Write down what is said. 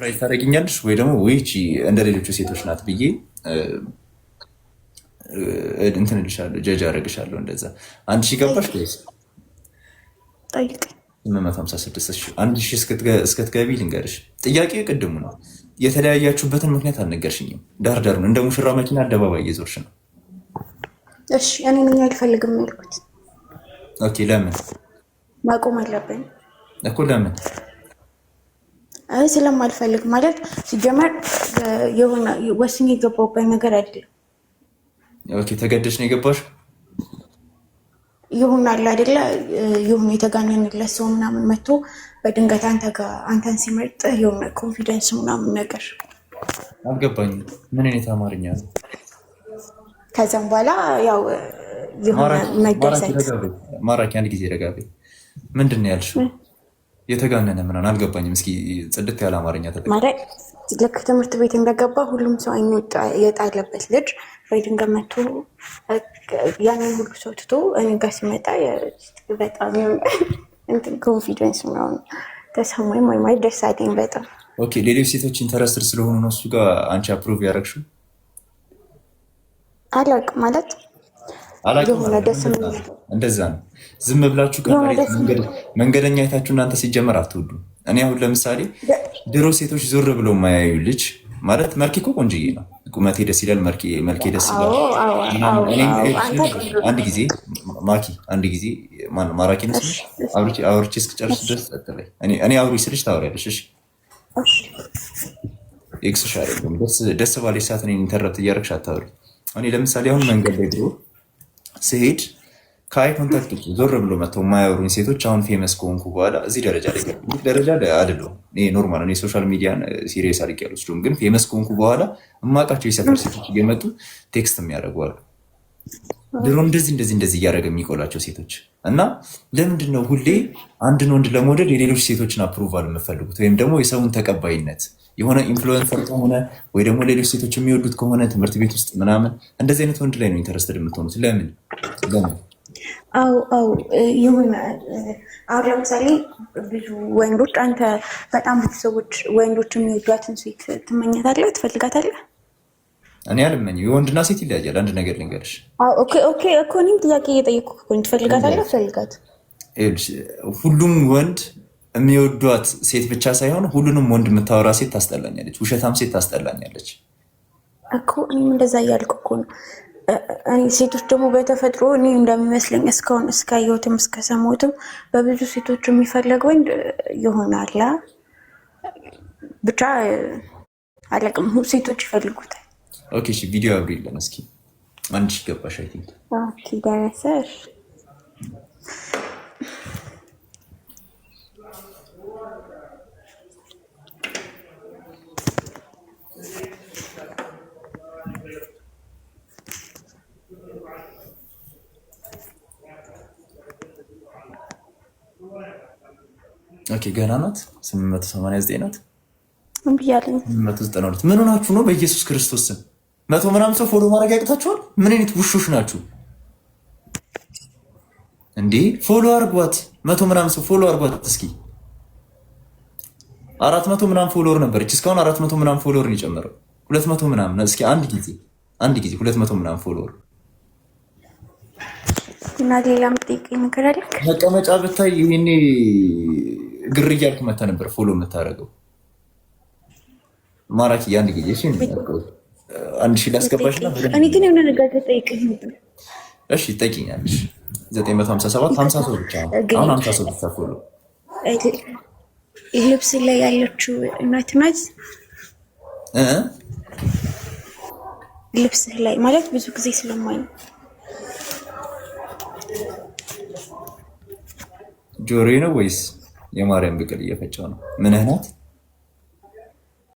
ትራይ ታደርጊኛለሽ ወይ ደግሞ ወይቺ እንደ ሌሎቹ ሴቶች ናት ብዬ እንትን እልሻለሁ፣ ጀጅ አደርግሻለሁ። እንደዛ 1000 ገባሽ ወይስ ጠይቅ 856? 1000 እስክትገቢ ልንገርሽ። ጥያቄው ቅድሙ ነው። የተለያያችሁበትን ምክንያት አልነገርሽኝም። ዳርዳሩን እንደ ሙሽራ መኪና አደባባይ እየዞርሽ ነው። እሺ እኔ ምን አልፈልግም ያልኩት። ኦኬ ለምን ማቆም አለብኝ እኮ? ለምን? አይ ስለማልፈልግ ማለት ሲጀመር የሆነ ወስኜ የገባሁበት ነገር አይደለም። ኦኬ ተገደሽ ነው የገባሽ? ይሆናል አይደለ? ይሁን የተጋነንለት ሰው ምናምን መጥቶ በድንገት አንተን ሲመርጥ የሆነ ኮንፊደንስ ምናምን ነገር አልገባኝም። ምን አይነት አማርኛ ነው? ከዛም በኋላ ያው የሆነ መደሰት። ማራኪ አንድ ጊዜ ረጋቤ ምንድን ነው ያልሽው? የተጋነነ ምናምን አልገባኝም። እስኪ ጽድት ያለ አማርኛ ተጠቅም። ማለት ልክ ትምህርት ቤት እንደገባ ሁሉም ሰው አይኑ የጣለበት ልጅ ወይ ድንገት መጥቶ ያንን ሁሉ ሰው ትቶ እኔ ጋር ሲመጣ በጣም እንትን ኮንፊደንስ ምናምን ተሰማኝ። ወይ ደስ አለኝ በጣም። ኦኬ ሌሎች ሴቶች ኢንተረስትድ ስለሆኑ ነው እሱ ጋር አንቺ አፕሩቭ ያደረግሽው? አላውቅም ማለት የሆነ ደስ እንደዛ ነው። ዝም ብላችሁ መንገደኛ አይታችሁ እናንተ ሲጀመር አትወዱ። እኔ አሁን ለምሳሌ ድሮ ሴቶች ዞር ብለው የማያዩ ልጅ ማለት መልኬ እኮ ቆንጅዬ ነው፣ ቁመቴ ደስ ይላል፣ መልኬ ደስ ይላል። አንድ ጊዜ ማኪ አንድ ጊዜ ማራኪ ነው ስልሽ አውርቼ እስክጨርስ ድረስ ጠጥላይ እኔ አውሪ ስልሽ ታወሪያለሽ። እሺ ኤክስሽ አይደለም ደስ ባለሽ ሰዓት እኔን ኢንተረፕት እያደረግሽ አታወሪ። እኔ ለምሳሌ አሁን መንገድ ላይ ድሮ ስሄድ ከአይ ኮንታክት ዞር ብሎ መጥተው የማያወሩኝ ሴቶች አሁን ፌመስ ከሆንኩ በኋላ እዚህ ደረጃ አይደለሁም። ኖርማል እኔ ሶሻል ሚዲያን ሲሪየስ አድርጌ አልወስደውም፣ ግን ፌመስ ከሆንኩ በኋላ እማውቃቸው የሰፈር ሴቶች እየመጡ ቴክስት የሚያደርጉ አሉ። ድሮ እንደዚህ እያደረገ የሚቆላቸው ሴቶች እና ለምንድን ነው ሁሌ አንድን ወንድ ለመውደድ የሌሎች ሴቶችን አፕሩቫል የምፈልጉት? ወይም ደግሞ የሰውን ተቀባይነት የሆነ ኢንፍሉዌንሰር ከሆነ ወይ ደግሞ ሌሎች ሴቶች የሚወዱት ከሆነ ትምህርት ቤት ውስጥ ምናምን እንደዚህ አይነት ወንድ ላይ ነው ኢንተረስትድ የምትሆኑት። ለምን? አው ይሁን። አሁን ለምሳሌ ብዙ ወንዶች አንተ በጣም ብዙ ሰዎች ወንዶች የሚወዷትን ሴት ትመኛታለህ፣ ትፈልጋታለህ? እኔ አልመኝም። የወንድና ሴት ይለያያል። አንድ ነገር ልንገርሽ። ኦኬ እኮ እኔም ጥያቄ እየጠየኩህ እኮ ትፈልጋታለህ? ፈልጋት። ሁሉም ወንድ የሚወዷት ሴት ብቻ ሳይሆን ሁሉንም ወንድ የምታወራ ሴት ታስጠላኛለች፣ ውሸታም ሴት ታስጠላኛለች እኮ። እኔም እንደዛ እያልኩ እኮ ነው። ሴቶች ደግሞ በተፈጥሮ እኔ እንደሚመስለኝ እስካሁን እስካየሁትም እስከሰማሁትም በብዙ ሴቶች የሚፈለግ ወንድ ይሆናል። ብቻ አለቅም፣ ሴቶች ይፈልጉታል። ኦኬ እሺ፣ ቪዲዮ አብሪልን እስኪ። 1000 ገባሽ? አይ ቲንክ ኦኬ ደረሰሽ። ኦኬ ገና ናት። 889 ናት። እምብያለኝ 892። ምን ሆናችሁ ነው? በኢየሱስ ክርስቶስ ስም 100 ምናምን ሰው ፎሎ ማድረግ ያቅታችኋል? ምን አይነት ውሾች ናችሁ እንዴ? ፎሎ አርጓት። 100 ምናምን ሰው ፎሎ አርጓት እስኪ። 400 ምናምን ፎሎወር ነበረች እስካሁን 400 ምናምን ፎሎወር ነው የጨመረው። 200 ምናምን እስኪ አንድ ጊዜ 200 ምናምን ፎሎወር እና ሌላ የምጠይቀኝ ነገር አለ? መቀመጫ ብታይ ይሄኔ ግር እያልክ መታ ነበር ፎሎ የምታደርገው። ማራኪ አንድ ጊዜ እሺ፣ 1000 ላስገባሽ ነው። እኔ ግን የሆነ ነገር ተጠይቀኝ ነበር። እሺ ጠይቂኛለሽ። 957 50 ሰው ብቻ አሁን 50 ሰው ብቻ ፎሎ። ልብስ ላይ ያለችው እናት ናት። ልብስ ላይ ማለት ብዙ ጊዜ ስለማይ ጆሮዬ ነው ወይስ የማርያም ብቅል እየፈጨው ነው? ምንህ ናት?